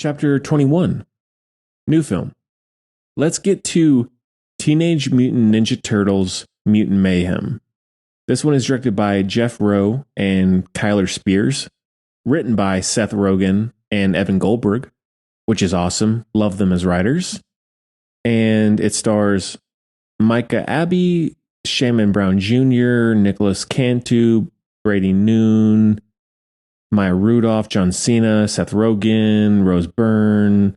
Chapter 21, new film. Let's get to Teenage Mutant Ninja Turtles Mutant Mayhem. This one is directed by Jeff Rowe and Kyler Spears, written by Seth Rogen and Evan Goldberg, which is awesome. Love them as writers. And it stars Micah Abbey, Shannon Brown Jr., Nicholas Cantu, Brady Noon, Maya Rudolph, John Cena, Seth Rogen, Rose Byrne,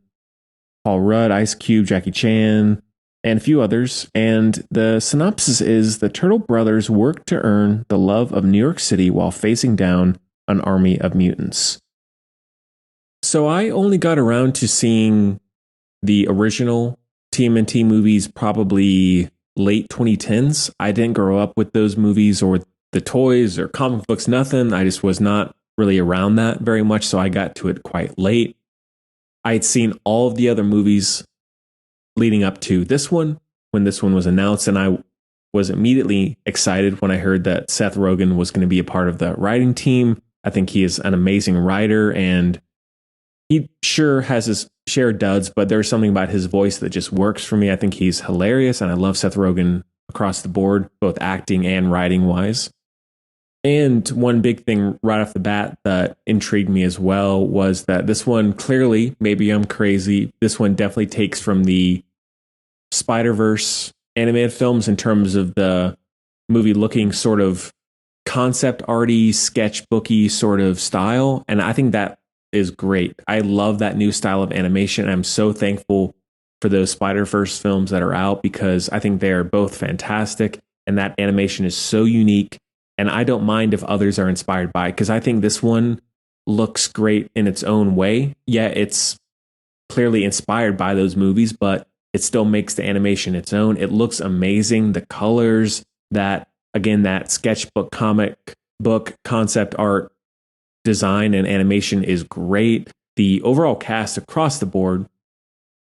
Paul Rudd, Ice Cube, Jackie Chan, and a few others. And the synopsis is the Turtle brothers work to earn the love of New York City while facing down an army of mutants. So I only got around to seeing the original TMNT movies probably late 2010s. I didn't grow up with those movies or the toys or comic books, nothing. I just was not really around that very much, so I got to it quite late. I had seen all of the other movies leading up to this one when this one was announced, and I was immediately excited when I heard that Seth Rogen was going to be a part of the writing team. I think he is an amazing writer, and he sure has his share of duds, but there's something about his voice that just works for me. I think he's hilarious, and I love Seth Rogen across the board, both acting and writing wise. And one big thing right off the bat that intrigued me as well was that this one clearly, maybe I'm crazy, this one definitely takes from the Spider-Verse animated films in terms of the movie looking sort of concept arty, sketchbooky sort of style. And I think that is great. I love that new style of animation. I'm so thankful for those Spider-Verse films that are out because I think they are both fantastic. And that animation is so unique. And I don't mind if others are inspired by it because I think this one looks great in its own way. Yeah, it's clearly inspired by those movies, but it still makes the animation its own. It looks amazing. The colors, that sketchbook, comic book, concept art, design, and animation is great. The overall cast across the board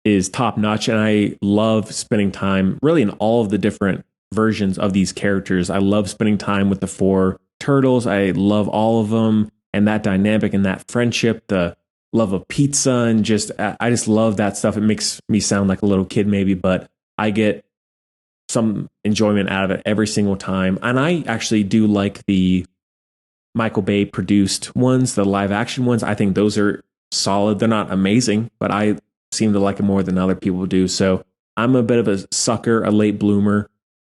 is top notch. And I love spending time really in all of the different versions of these characters. I love spending time with the four turtles. I love all of them and that dynamic and that friendship, the love of pizza, and I just love that stuff. It makes me sound like a little kid maybe, but I get some enjoyment out of it every single time. And I actually do like the Michael Bay produced ones, the live action ones. I think those are solid. They're not amazing, but I seem to like it more than other people do. So I'm a bit of a sucker, a late bloomer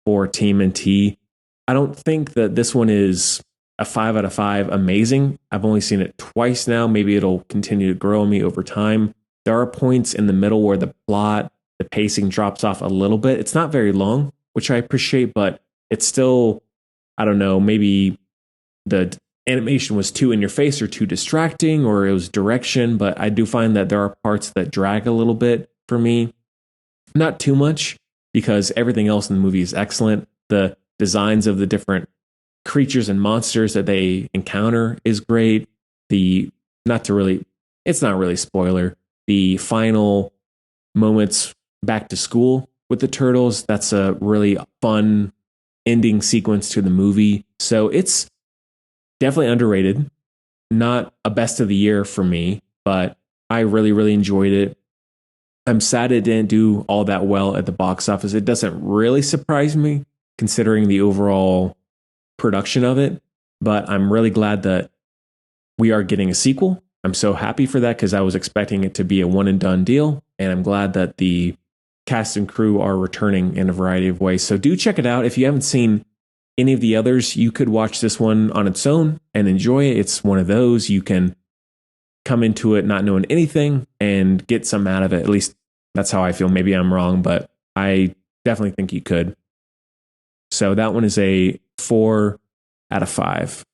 for TMNT. I don't think that this one is a 5 out of 5 amazing. I've only seen it twice now. Maybe it'll continue to grow on me over time. There are points in the middle where the plot, the pacing drops off a little bit. It's not very long, which I appreciate, but it's still, I don't know, maybe the animation was too in your face or too distracting, or it was direction, but I do find that there are parts that drag a little bit for me. Not too much, because everything else in the movie is excellent. The designs of the different creatures and monsters that they encounter is great. It's not really spoiler. The final moments back to school with the turtles, that's a really fun ending sequence to the movie. So it's definitely underrated. Not a best of the year for me, but I really, really enjoyed it. I'm sad it didn't do all that well at the box office. It doesn't really surprise me considering the overall production of it, but I'm really glad that we are getting a sequel. I'm so happy for that because I was expecting it to be a one and done deal, and I'm glad that the cast and crew are returning in a variety of ways. So do check it out. If you haven't seen any of the others, you could watch this one on its own and enjoy it. It's one of those you can come into it not knowing anything and get some out of it. At least that's how I feel. Maybe I'm wrong, but I definitely think you could. So that one is a 4 out of 5.